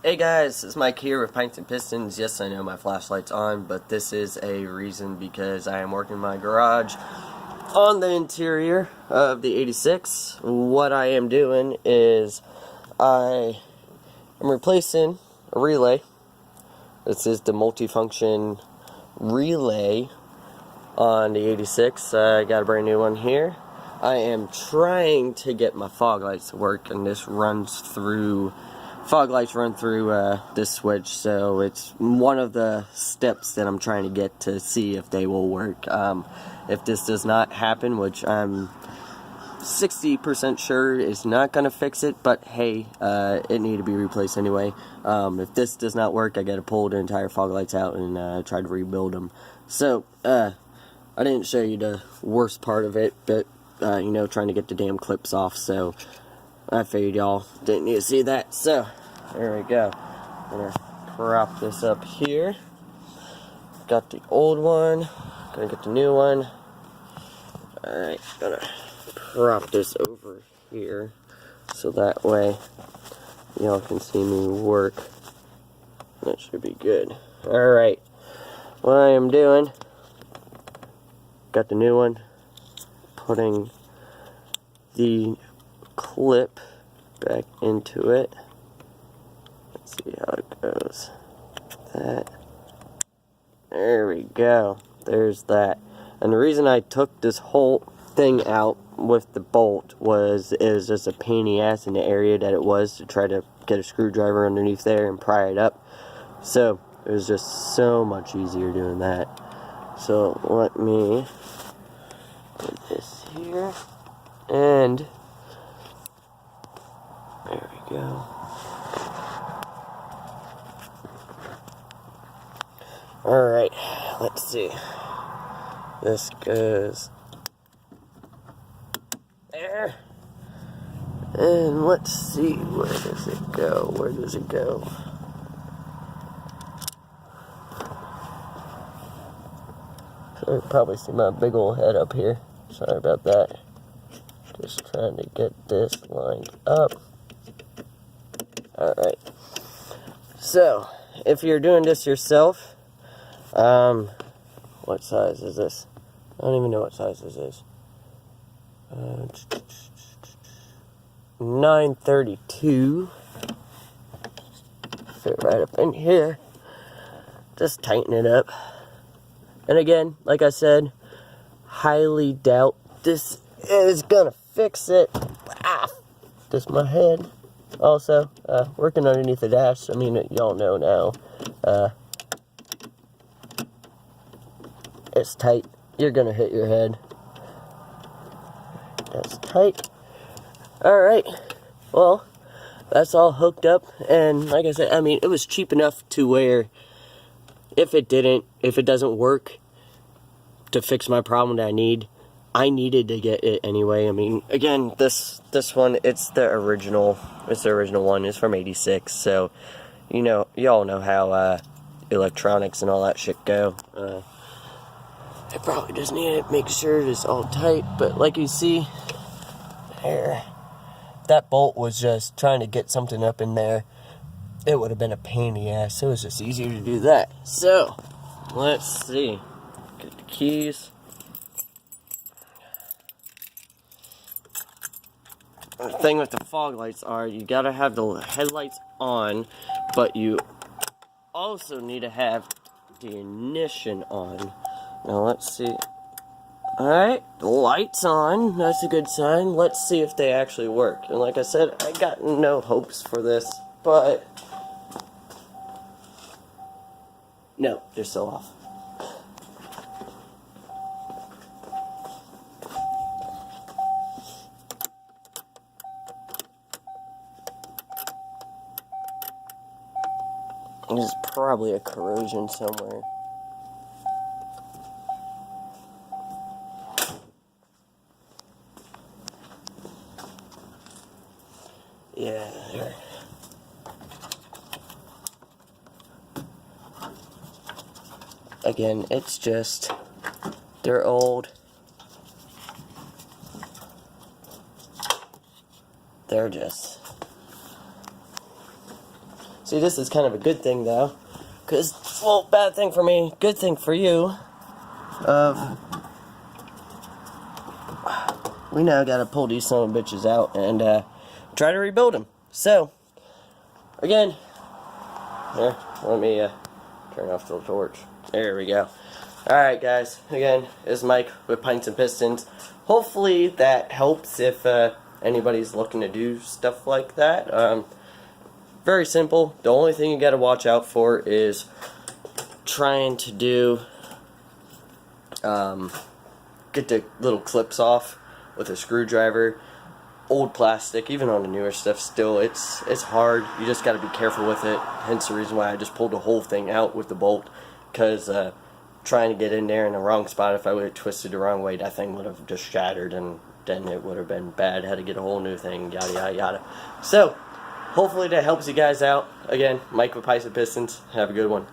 Hey guys, it's Mike here with Pints and Pistons. Yes, I know my flashlight's on, but this is a reason because I am working in my garage on the interior of the 86. What I am doing is I am replacing a relay. This is the multifunction relay on the 86. I got a brand new one here. I am trying to get my fog lights to work, and this runs through fog lights run through this switch, so it's one of the steps that I'm trying to get to see if they will work. If this does not happen, which I'm 60% sure is not going to fix it, but hey, it needed to be replaced anyway. If this does not work, I got to pull the entire fog lights out and try to rebuild them. So, I didn't show you the worst part of it, but, you know, trying to get the damn clips off, so I figured y'all didn't need to see that. So, there we go. I'm gonna prop this up here. Got the old one. Gonna get the new one. Alright, gonna prop this over here so that way y'all can see me work. That should be good. Alright, what I am doing, got the new one, putting the clip back into it. Let's see how it goes. That. There we go. There's that. And the reason I took this whole thing out with the bolt was it was just a pain in the ass in the area that it was to try to get a screwdriver underneath there and pry it up. So it was just so much easier doing that. So let me put this here and there we go. Alright, let's see. This goes there. And let's see, where does it go? Where does it go? So you can probably see my big old head up here. Sorry about that. Just trying to get this lined up. Alright, so if you're doing this yourself, what size is this? I don't even know what size this is. 932. Fit right up in here. Just tighten it up. And again, like I said, highly doubt this is gonna fix it. Ah, just my head. Also, working underneath the dash, I mean, y'all know now, it's tight. You're gonna hit your head. That's tight. Alright, well, that's all hooked up, and like I said, I mean, it was cheap enough to where if it doesn't work to fix my problem that I needed to get it anyway. I mean, again, this one, it's the original one. It's from 86, so, you know, y'all know how, electronics and all that shit go. I probably just need to make sure it's all tight, but like you see, there, that bolt was just trying to get something up in there. It would have been a pain in the ass, so it was just easier to do that. So, let's see. Get the keys. The thing with the fog lights are you gotta have the headlights on, but you also need to have the ignition on. Now let's see. Alright, the light's on. That's a good sign. Let's see if they actually work. And like I said, I got no hopes for this, but no, they're still off. There's probably a corrosion somewhere. Yeah, there. Again, it's just, they're old. They're just See, this is kind of a good thing though, because, well, bad thing for me, good thing for you. We now gotta pull these son of bitches out and try to rebuild them. So, again, here, let me turn off the torch. There we go. Alright guys, again, it's Mike with Pints and Pistons. Hopefully that helps if anybody's looking to do stuff like that. Very simple. The only thing you gotta watch out for is trying to do, get the little clips off with a screwdriver. Old plastic, even on the newer stuff, still it's hard. You just got to be careful with it. Hence the reason why I just pulled the whole thing out with the bolt, because trying to get in there in the wrong spot, if I would have twisted the wrong way, that thing would have just shattered, and then it would have been bad. Had to get a whole new thing, yada yada yada. So hopefully that helps you guys out. Again, Mike with Pints and Pistons. Have a good one.